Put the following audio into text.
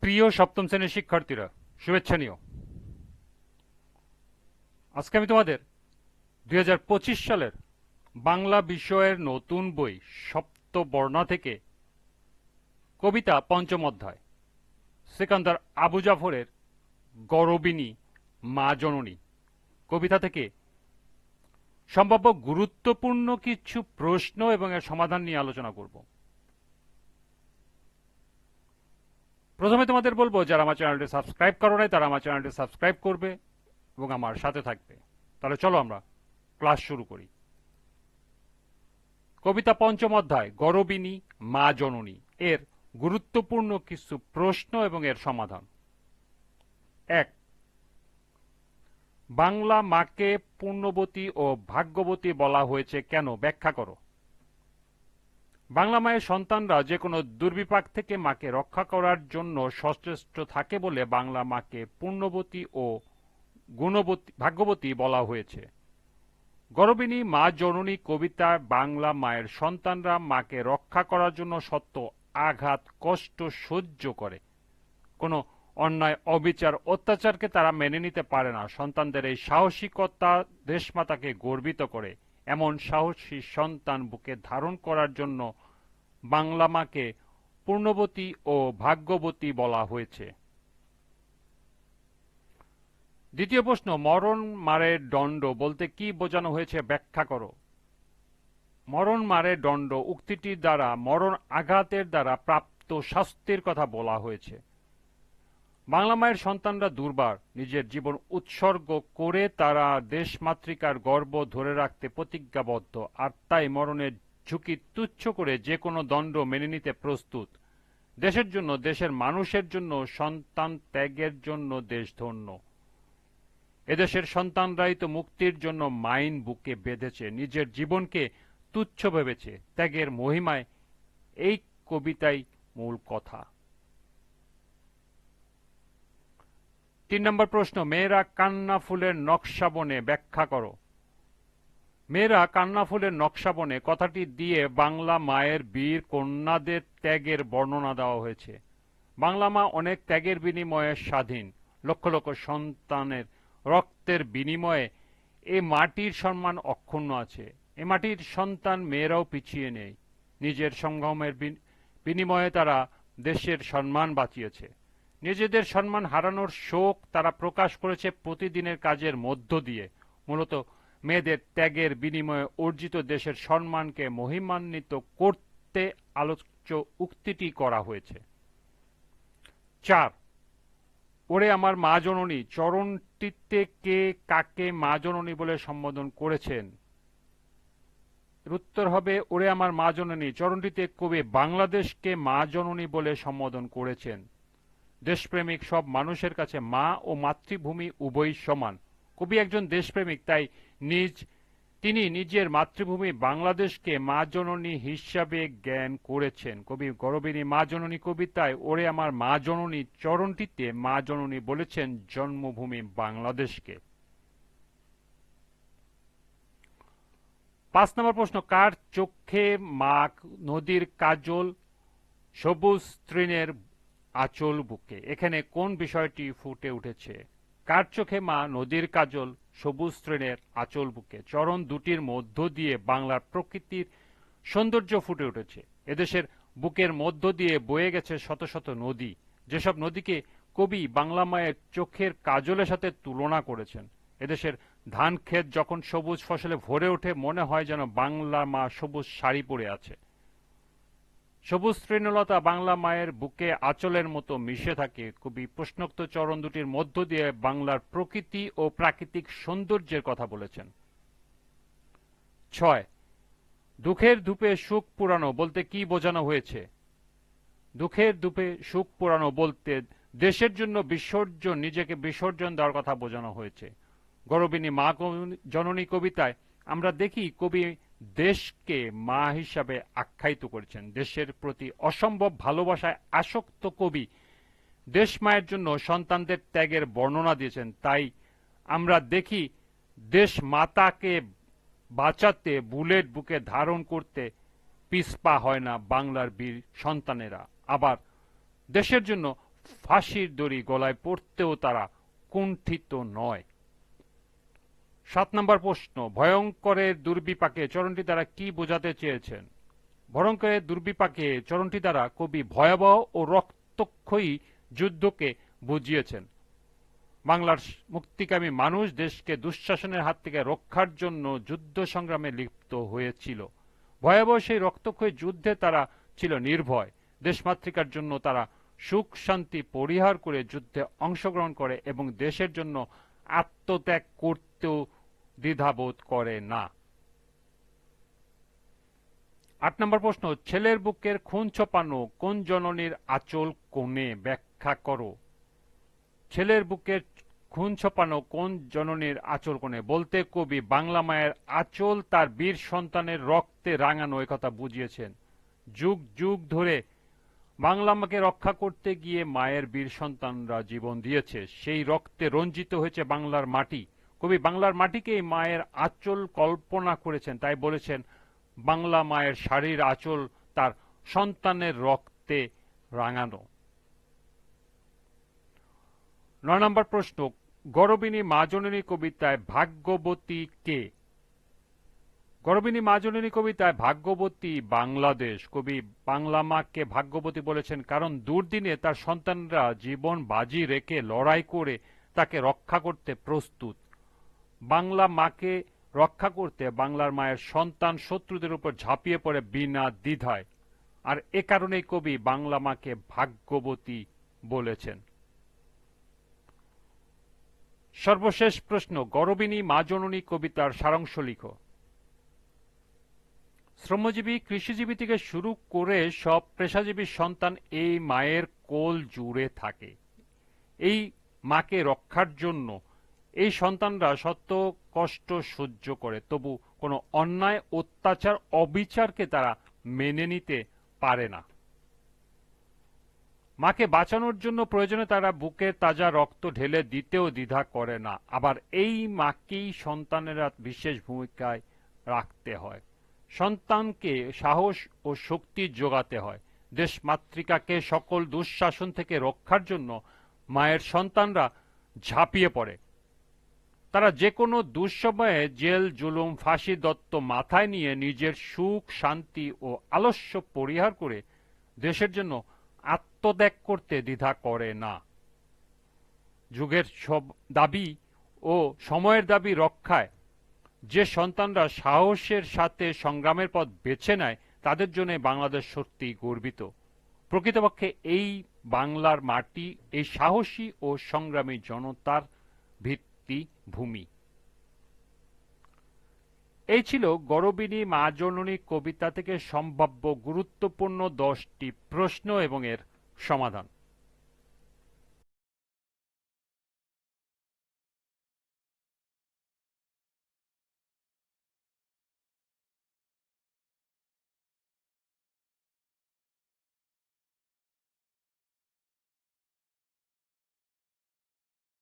প্রিয় সপ্তম শ্রেণীর শিক্ষার্থীরা, শুভেচ্ছা নিও। আজকে আমি তোমাদের 2025 সালের বাংলা বিষয়ের নতুন বই সপ্তবর্ণা থেকে কবিতা পঞ্চম অধ্যায় সিকান্দার আবু জাফরের গরবিনী মা জননী কবিতা থেকে সম্ভাব্য গুরুত্বপূর্ণ কিছু প্রশ্ন এবং এর সমাধান নিয়ে আলোচনা করব। প্রথমে তোমাদের বলবো, যারা আমার চ্যানেলটি সাবস্ক্রাইব করো নাই তারা আমার চ্যানেলটি সাবস্ক্রাইব করবে এবং আমার সাথে থাকবে। তাহলে চলো আমরা ক্লাস শুরু করি। কবিতা পঞ্চম অধ্যায় গরবিনী মা জননী এর গুরুত্বপূর্ণ কিছু প্রশ্ন এবং এর সমাধান। 1. বাংলা মাকে পূর্ণবতী ও ভাগ্যবতী বলা হয়েছে কেন, ব্যাখ্যা করো। বাংলা মায়ের সন্তানরা যে কোনো দুর্বিপাক থেকে মাকে রক্ষা করার জন্য সচেষ্ট থাকে বলে বাংলা মাকে পূর্ণবতী ও ভাগ্যবতী বলা হয়েছে। গরবিনী মা জননী কবিতায় বাংলা মায়ের সন্তানরা মাকে রক্ষা করার জন্য সত্য আঘাত কষ্ট সহ্য করে। কোনো অন্যায় অবিচার অত্যাচারকে তারা মেনে নিতে পারে না। সন্তানদের এই সাহসিকতা দেশমাতাকে গর্বিত করে। এমন সাহসী সন্তান বুকে ধারণ করার জন্য বাংলা মাকে পূর্ণবতী ও ভাগ্যবতী বলা হয়েছে। দ্বিতীয় প্রশ্ন, মরণ মারের দণ্ড বলতে কি বোঝানো হয়েছে, ব্যাখ্যা করো। মরণ মারের দণ্ড উক্তিটির দ্বারা মরণ আঘাতের দ্বারা প্রাপ্ত শাস্তির কথা বলা হয়েছে। বাংলা মায়ের সন্তানরা দুর্বার, নিজের জীবন উৎসর্গ করে তারা দেশমাতৃকার গর্ব ধরে রাখতে প্রতিজ্ঞাবদ্ধ, আর তাই মরণের ঝুঁকি তুচ্ছ করে যে কোনো দণ্ড মেনে নিতে প্রস্তুত। দেশের জন্য, দেশের মানুষের জন্য, সন্তান ত্যাগের জন্য দেশ ধন্য। এদেশের সন্তানরাই তো মুক্তির জন্য মাইন বুকে বেঁধেছে, নিজের জীবনকে তুচ্ছ ভেবেছে। ত্যাগের মহিমায় এই কবিতাই মূল কথা। 3 নম্বর প্রশ্ন, মেয়েরা কান্না ফুলের নকশা বনে, ব্যাখ্যা করো। মেয়েরা কান্না ফুলের নকশা বনে কথাটি দিয়ে বাংলা মায়ের বীর কন্যাদের ত্যাগের বর্ণনা দেওয়া হয়েছে। বাংলা মা অনেক ত্যাগের বিনিময়ে স্বাধীন। লক্ষ লক্ষ সন্তানের রক্তের বিনিময়ে এ মাটির সম্মান অক্ষুণ্ণ আছে। এ মাটির সন্তান মেয়েরাও পিছিয়ে নেই। নিজের সংগ্রামের বিনিময়ে তারা দেশের সম্মান বাঁচিয়েছে। নিজেদের সম্মান হারানোর শোক তারা প্রকাশ করেছে প্রতিদিনের কাজের মধ্য দিয়ে। মূলত মেয়েদের ত্যাগের বিনিময়ে অর্জিত দেশের সম্মানকে মহিমান্বিত করতে আলোচ্য উক্তিটি করা হয়েছে। 4. ওরে আমার মা জননী চরণটিতে কে কাকে মা জননী বলে সম্বোধন করেছেন? উত্তর হবে, ওরে আমার মা জননী চরণটিতে কবি বাংলাদেশকে মা জননী বলে সম্বোধন করেছেন। দেশপ্রেমিক সব মানুষের কাছে মা ও মাতৃভূমি উভয়ই সমান। কবি একজন দেশপ্রেমিক, তাই তিনি নিজের মাতৃভূমি বাংলাদেশকে মা জননী হিসাবে জ্ঞান করেছেন। কবি গরবিনী মা জননী কবিতায় ওরে আমার মা জননী চরণটিতে মা জননী বলেছেন জন্মভূমি বাংলাদেশকে। 5 নম্বর প্রশ্ন, কার চোখে মা নদীর কাজল সবুজ তৃণের আঁচল বুকে? এখানে কোন বিষয়টি ফুটে উঠেছে? কার চোখে মা নদীর কাজল সবুজ তৃণের আঁচল বুকে? চরণ দুটির মধ্য দিয়ে বাংলার প্রকৃতির সৌন্দর্য ফুটে উঠেছে। এদেশের বুকের মধ্য দিয়ে বয়ে গেছে শত শত নদী, যেসব নদীকে কবি বাংলা মায়ের চোখের কাজলের সাথে তুলনা করেছেন। এদেশের ধান ক্ষেত যখন সবুজ ফসলে ভরে ওঠে মনে হয় যেন বাংলা মা সবুজ শাড়ি পরে আছে। সবুজ তৃণলতা বাংলা মায়ের বুকে আঁচলের মতো মিশে থাকে। কবি প্রশ্নোক্ত চরণ দুটির মধ্য দিয়ে বাংলার প্রকৃতি ও প্রাকৃতিক সৌন্দর্যের কথা বলেছেন। 6. দুঃখের ধূপে সুখ পুরানো বলতে কি বোঝানো হয়েছে? দুঃখের ধূপে সুখ পুরানো বলতে দেশের জন্য বিসর্জন, নিজেকে বিসর্জন দেওয়ার কথা বোঝানো হয়েছে। গরবিনী মা জননী কবিতায় আমরা দেখি কবি দেশকে মা হিসাবে আখ্যায়িত করেছেন। দেশের প্রতি অসম্ভব ভালোবাসায় আসক্ত কবি দেশ মায়ের জন্য সন্তানদের ত্যাগের বর্ণনা দিয়েছেন। তাই আমরা দেখি দেশ মাতাকে বাঁচাতে বুলেট বুকে ধারণ করতে পিছপা হয় না বাংলার বীর সন্তানেরা। আবার দেশের জন্য ফাঁসির দড়ি গলায় পড়তেও তারা কুণ্ঠিত নয়। 7 নম্বর প্রশ্ন, ভয়ঙ্করের দুর্বিপাকে চরণটি দ্বারা কি বোঝাতে চেয়েছেন? ভয়ঙ্করের দুর্বিপাকে চরণটি দ্বারা কবি ভয়াবহ ও রক্তক্ষয়ী যুদ্ধকে বুঝিয়েছেন। বাংলার মুক্তিকামী মানুষ দেশকে দুঃশাসনের হাত থেকে রক্ষার জন্য যুদ্ধ সংগ্রামে লিপ্ত হয়েছিল। ভয়াবহ সেই রক্তক্ষয়ী যুদ্ধে তারা ছিল নির্ভয়। দেশমাতৃকার জন্য তারা সুখ শান্তি পরিহার করে যুদ্ধে অংশগ্রহণ করে এবং দেশের জন্য আত্মত্যাগ করতেও দ্বিধাবোধ করে না। 8 নম্বর প্রশ্ন, ছেলের বুকের খুন ছপানো কোন জননীর আঁচল কোণে? ব্যাখ্যা করো। ছেলের বুকের খুন ছপানো কোন জননীর আঁচল কোণে বলতে কবি বাংলা মায়ের আঁচল তার বীর সন্তানের রক্তে রাঙানো একথা বুঝিয়েছেন। যুগ যুগ ধরে বাংলা মাকে রক্ষা করতে গিয়ে মায়ের বীর সন্তানরা জীবন দিয়েছে। সেই রক্তে রঞ্জিত হয়েছে বাংলার মাটি। কবি বাংলার মাটিকেই মায়ের আঁচল কল্পনা করেছেন, তাই বলেছেন বাংলা মায়ের শাড়ির আঁচল তার সন্তানের রক্তে রাঙানো। 9 নম্বর প্রশ্ন, গরবিনী মা জননী কবিতায় ভাগ্যবতী কে? গরবিনী মা জননী কবিতায় ভাগ্যবতী বাংলাদেশ। কবি বাংলা মাকে ভাগ্যবতী বলেছেন কারণ দুর্দিনে তার সন্তানরা জীবন বাজি রেখে লড়াই করে তাকে রক্ষা করতে প্রস্তুত। বাংলা মাকে রক্ষা করতে বাংলার মায়ের সন্তান শত্রুদের উপর ঝাঁপিয়ে পড়ে বিনা দ্বিধায়, আর এ কারণেই কবি বাংলা মাকে ভাগ্যবতী বলেছেন। সর্বশেষ প্রশ্ন, গরবিনী মা জননী কবিতার সারাংশ লিখো। শ্রমজীবী কৃষিজীবী থেকে শুরু করে সব পেশাজীবী সন্তান এই মায়ের কোল জুড়ে থাকে। এই মাকে রক্ষার জন্য এই সন্তানরা শত কষ্ট সহ্য করে, তবু কোনো অন্যায় অত্যাচার অবিচারকে তারা মেনে নিতে পারে না। মাকে বাঁচানোর জন্য প্রয়োজনে তারা বুকের তাজা রক্ত ঢেলে দিতেও দ্বিধা করে না। আবার এই মাকেই সন্তানেরা বিশেষ ভূমিকায় রাখতে হয়। সন্তানকে সাহস ও শক্তি যোগাতে হয়। দেশমাতৃকাকে সকল দুঃশাসন থেকে রক্ষার জন্য মায়ের সন্তানরা ঝাঁপিয়ে পড়ে। তারা যে কোনো দুঃসময়ে জেল জুলুম ফাঁসি দত্ত মাথায় নিয়ে নিজের সুখ শান্তি ও আলস্য পরিহার করে দেশের জন্য আত্মত্যাগ করতে দ্বিধা করে না। যুগের সব দাবি ও সময়ের দাবি রক্ষায় যে সন্তানরা সাহসের সাথে সংগ্রামের পথ বেছে নেয় তাদের জন্য বাংলাদেশ সত্যি গর্বিত। প্রকৃতপক্ষে এই বাংলার মাটি এই সাহসী ও সংগ্রামী জনতার ভিত্তিভূমি। এই ছিল গরবিনী মা জননী কবিতা থেকে সম্ভাব্য গুরুত্বপূর্ণ 10টি প্রশ্ন এবং এর সমাধান।